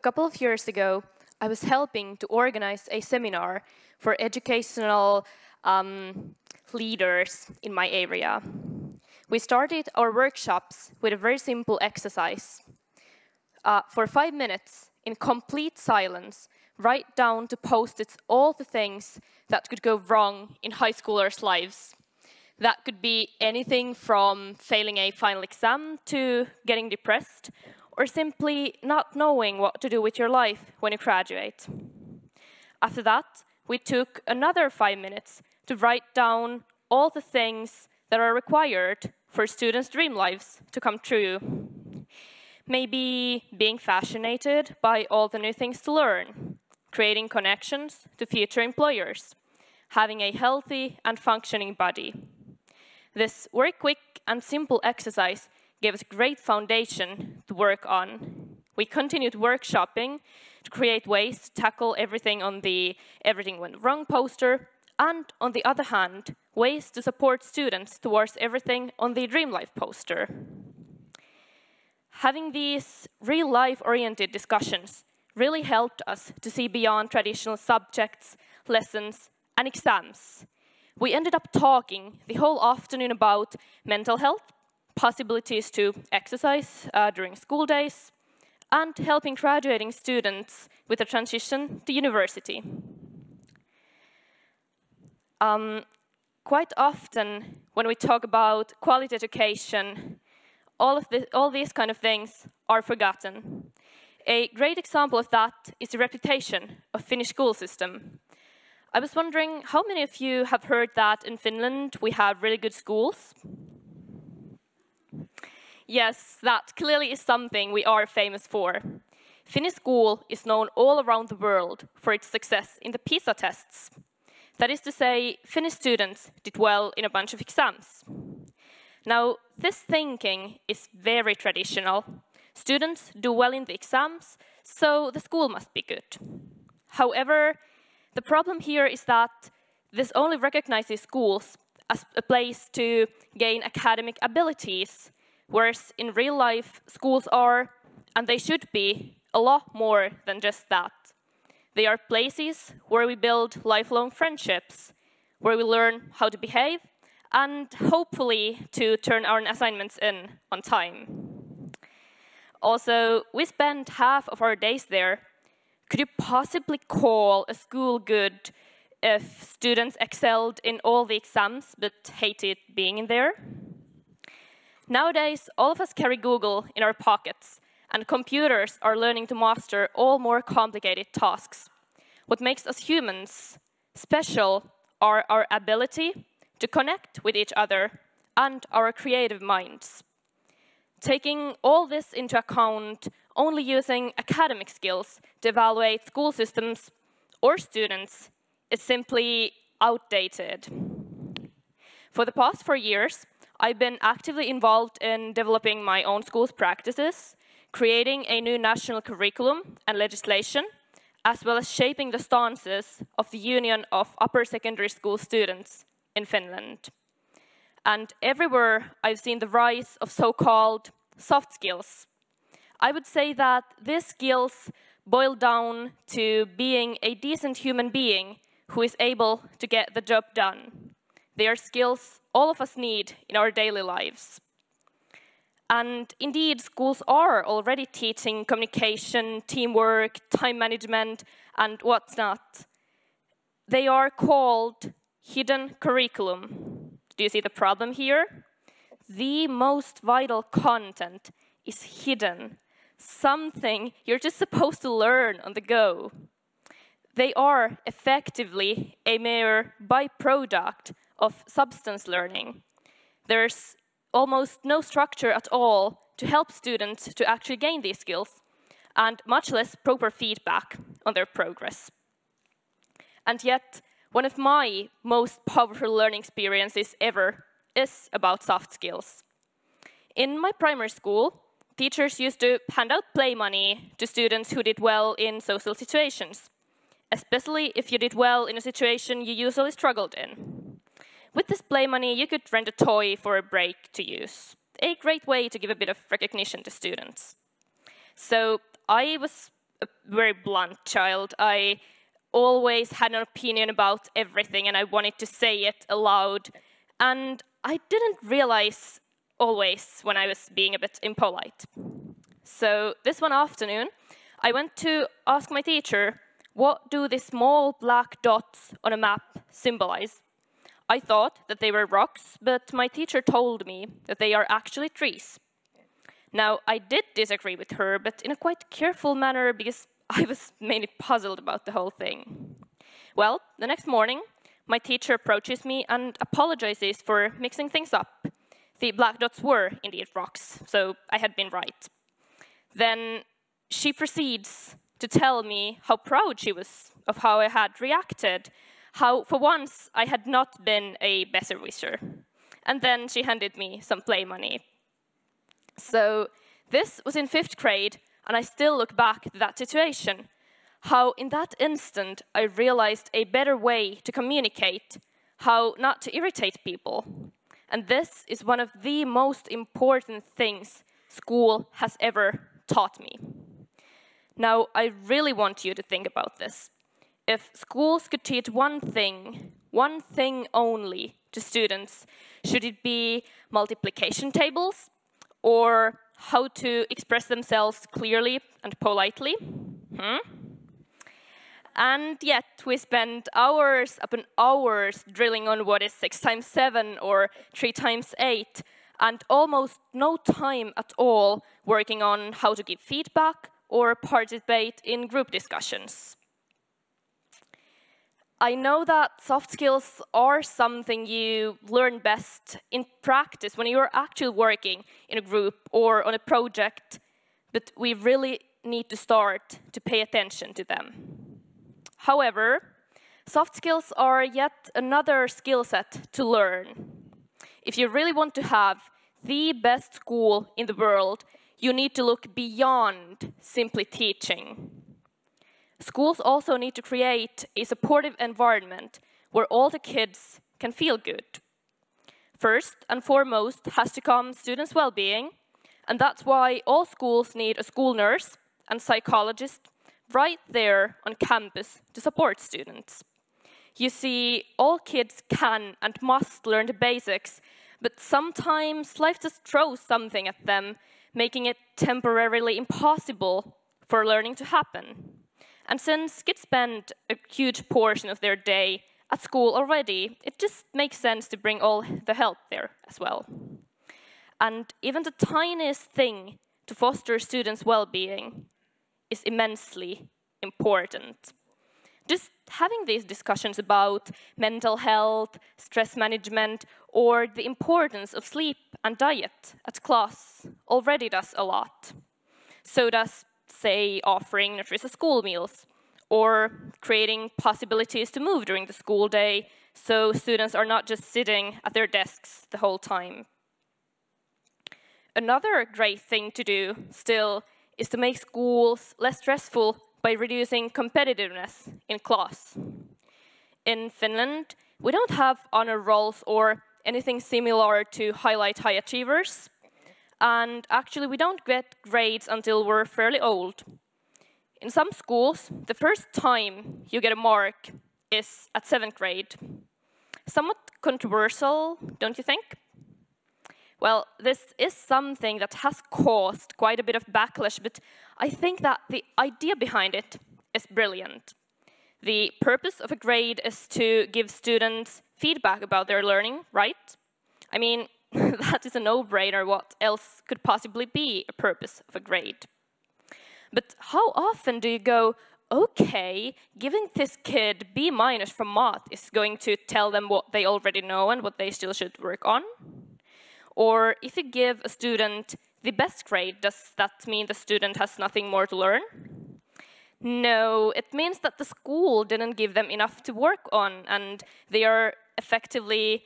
couple of years ago, I was helping to organize a seminar for educational leaders in my area. We started our workshops with a very simple exercise. For 5 minutes, in complete silence, write down to post-its all the things that could go wrong in high schoolers' lives. That could be anything from failing a final exam to getting depressed, or simply not knowing what to do with your life when you graduate. After that, we took another 5 minutes to write down all the things that are required for students' dream lives to come true. Maybe being fascinated by all the new things to learn, creating connections to future employers, having a healthy and functioning body. This very quick and simple exercise gave us a great foundation to work on. We continued workshopping to create ways to tackle everything on the Everything Went Wrong poster, and on the other hand, ways to support students towards everything on the Dream Life poster. Having these real-life-oriented discussions really helped us to see beyond traditional subjects, lessons, and exams. We ended up talking the whole afternoon about mental health, possibilities to exercise during school days, and helping graduating students with a transition to university. Quite often, when we talk about quality education, all these kind of things are forgotten. A great example of that is the reputation of Finnish school system. I was wondering how many of you have heard that in Finland we have really good schools? Yes, that clearly is something we are famous for. Finnish school is known all around the world for its success in the PISA tests. That is to say, Finnish students did well in a bunch of exams. Now, this thinking is very traditional. Students do well in the exams, so the school must be good. However, the problem here is that this only recognizes schools as a place to gain academic abilities, whereas in real life, schools are, and they should be, a lot more than just that. They are places where we build lifelong friendships, where we learn how to behave, and hopefully to turn our assignments in on time. Also, we spend half of our days there. Could you possibly call a school good if students excelled in all the exams but hated being in there? Nowadays, all of us carry Google in our pockets, and computers are learning to master all more complicated tasks. What makes us humans special are our ability to connect with each other and our creative minds. Taking all this into account, only using academic skills to evaluate school systems or students is simply outdated. For the past 4 years, I've been actively involved in developing my own school's practices, creating a new national curriculum and legislation, as well as shaping the stances of the Union of Upper Secondary School Students in Finland. And everywhere I've seen the rise of so-called soft skills. I would say that these skills boil down to being a decent human being who is able to get the job done. They are skills all of us need in our daily lives. And indeed, schools are already teaching communication, teamwork, time management, and what's not. They are called hidden curriculum. Do you see the problem here? The most vital content is hidden, something you're just supposed to learn on the go. They are effectively a mere byproduct of substance learning. There's almost no structure at all to help students to actually gain these skills, and much less proper feedback on their progress. And yet, one of my most powerful learning experiences ever is about soft skills. In my primary school, teachers used to hand out play money to students who did well in social situations, especially if you did well in a situation you usually struggled in. With this play money, you could rent a toy for a break to use. A great way to give a bit of recognition to students. So I was a very blunt child. I always had an opinion about everything and I wanted to say it aloud. And I didn't realize always when I was being a bit impolite. So this one afternoon, I went to ask my teacher, what do the small black dots on a map symbolize? I thought that they were rocks, but my teacher told me that they are actually trees. Now, I did disagree with her, but in a quite careful manner because I was mainly puzzled about the whole thing. Well, the next morning, my teacher approaches me and apologizes for mixing things up. The black dots were indeed rocks, so I had been right. Then she proceeds to tell me how proud she was of how I had reacted, how for once I had not been a besserwisser. And then she handed me some play money. So this was in 5th grade, and I still look back at that situation, how in that instant I realized a better way to communicate, how not to irritate people. And this is one of the most important things school has ever taught me. Now, I really want you to think about this. If schools could teach one thing only to students, should it be multiplication tables or how to express themselves clearly and politely? And yet we spend hours upon hours drilling on what is 6 times 7 or 3 times 8, and almost no time at all working on how to give feedback or participate in group discussions. I know that soft skills are something you learn best in practice when you're actually working in a group or on a project, but we really need to start to pay attention to them. However, soft skills are yet another skill set to learn. If you really want to have the best school in the world, you need to look beyond simply teaching. Schools also need to create a supportive environment where all the kids can feel good. First and foremost has to come students' well-being, and that's why all schools need a school nurse and psychologist right there on campus to support students. You see, all kids can and must learn the basics, but sometimes life just throws something at them, making it temporarily impossible for learning to happen. And since kids spend a huge portion of their day at school already, it just makes sense to bring all the help there as well. And even the tiniest thing to foster students' well-being is immensely important. Just having these discussions about mental health, stress management, or the importance of sleep and diet at class already does a lot. So does, say, offering nutritious school meals, or creating possibilities to move during the school day, so students are not just sitting at their desks the whole time. Another great thing to do, still, is to make schools less stressful by reducing competitiveness in class. In Finland, we don't have honor rolls or anything similar to highlight high achievers, and actually we don't get grades until we're fairly old. In some schools, the first time you get a mark is at 7th grade. Somewhat controversial, don't you think? Well, this is something that has caused quite a bit of backlash, but I think that the idea behind it is brilliant. The purpose of a grade is to give students feedback about their learning, right? I mean, that is a no-brainer. What else could possibly be a purpose of a grade? But how often do you go, okay, giving this kid B- from math is going to tell them what they already know and what they still should work on? Or if you give a student the best grade, does that mean the student has nothing more to learn? No, it means that the school didn't give them enough to work on, and they are effectively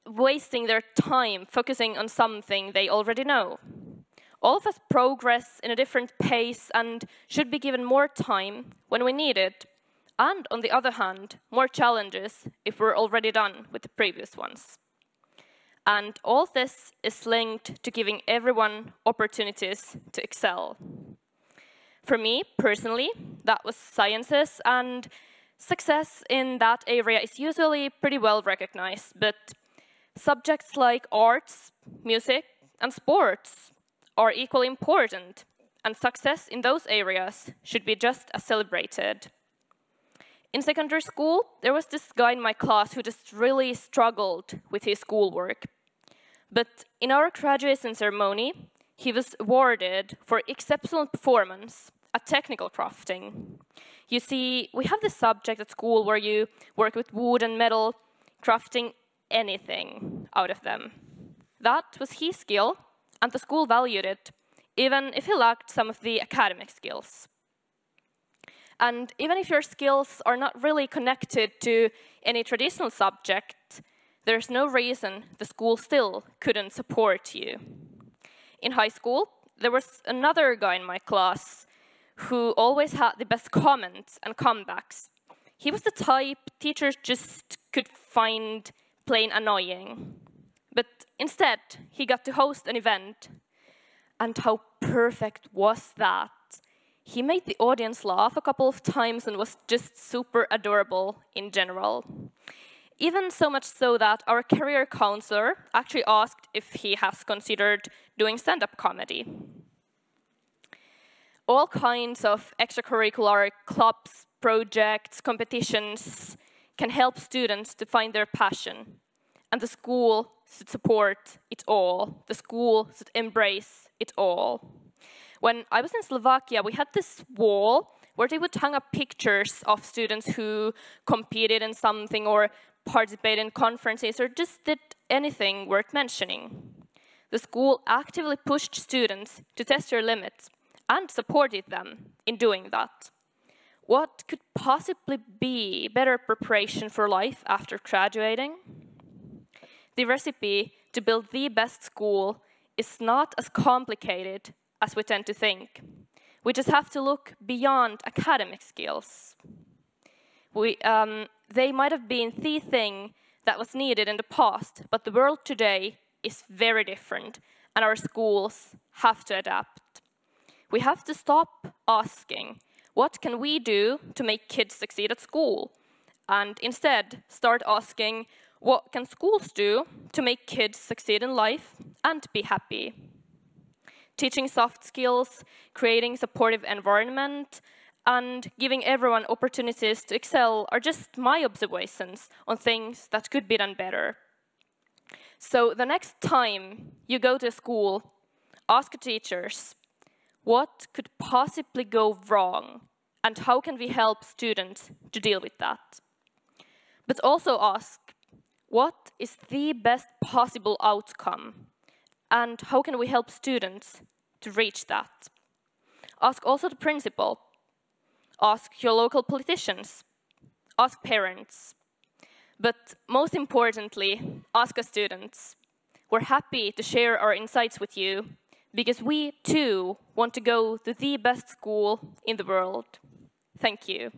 wasting their time focusing on something they already know. All of us progress in a different pace and should be given more time when we need it, and on the other hand, more challenges if we're already done with the previous ones. And all this is linked to giving everyone opportunities to excel. For me, personally, that was sciences, and success in that area is usually pretty well recognized, but subjects like arts, music, and sports are equally important, and success in those areas should be just as celebrated. In secondary school, there was this guy in my class who just really struggled with his schoolwork. But in our graduation ceremony, he was awarded for exceptional performance at technical crafting. You see, we have this subject at school where you work with wood and metal, crafting anything out of them. That was his skill, and the school valued it, even if he lacked some of the academic skills. And even if your skills are not really connected to any traditional subject, there's no reason the school still couldn't support you. In high school, there was another guy in my class who always had the best comments and comebacks. He was the type teachers just could find plain annoying. But instead, he got to host an event. And how perfect was that? He made the audience laugh a couple of times and was just super adorable in general. Even so much so that our career counselor actually asked if he has considered doing stand-up comedy. All kinds of extracurricular clubs, projects, competitions can help students to find their passion. And the school should support it all. The school should embrace it all. When I was in Slovakia, we had this wall where they would hang up pictures of students who competed in something or participated in conferences or just did anything worth mentioning. The school actively pushed students to test their limits and supported them in doing that. What could possibly be better preparation for life after graduating? The recipe to build the best school is not as complicated as we tend to think. We just have to look beyond academic skills. They might have been the thing that was needed in the past, but the world today is very different, and our schools have to adapt. We have to stop asking, what can we do to make kids succeed at school? And instead, start asking, what can schools do to make kids succeed in life and be happy? Teaching soft skills, creating supportive environment, and giving everyone opportunities to excel are just my observations on things that could be done better. So the next time you go to school, ask teachers, what could possibly go wrong, and how can we help students to deal with that? But also ask, what is the best possible outcome, and how can we help students to reach that? Ask also the principal. Ask your local politicians, ask parents, but most importantly, ask us students. We're happy to share our insights with you because we too want to go to the best school in the world. Thank you.